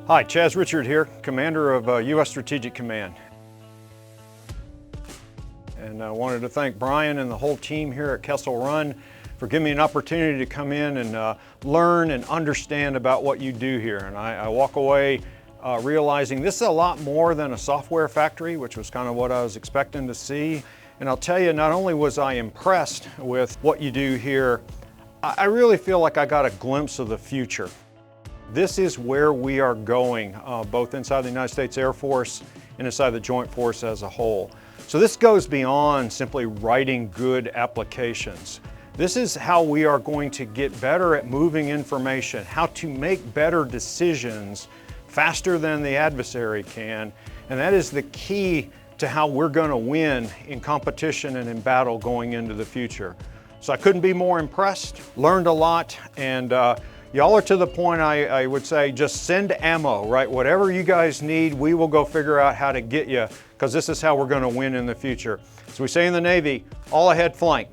Hi, Chaz Richard here, Commander of U.S. Strategic Command. And I wanted to thank Brian and the whole team here at Kessel Run for giving me an opportunity to come in and learn and understand about what you do here. And I walk away realizing this is a lot more than a software factory, which was kind of what I was expecting to see. And I'll tell you, not only was I impressed with what you do here, I really feel like I got a glimpse of the future. This is where we are going, both inside the United States Air Force and inside the Joint Force as a whole. So this goes beyond simply writing good applications. This is how we are going to get better at moving information, how to make better decisions faster than the adversary can, and that is the key to how we're going to win in competition and in battle going into the future. So I couldn't be more impressed, learned a lot, and y'all are to the point I would say just send ammo, right? Whatever you guys need, we will go figure out how to get you, because this is how we're going to win in the future. As we say in the Navy, all ahead flank.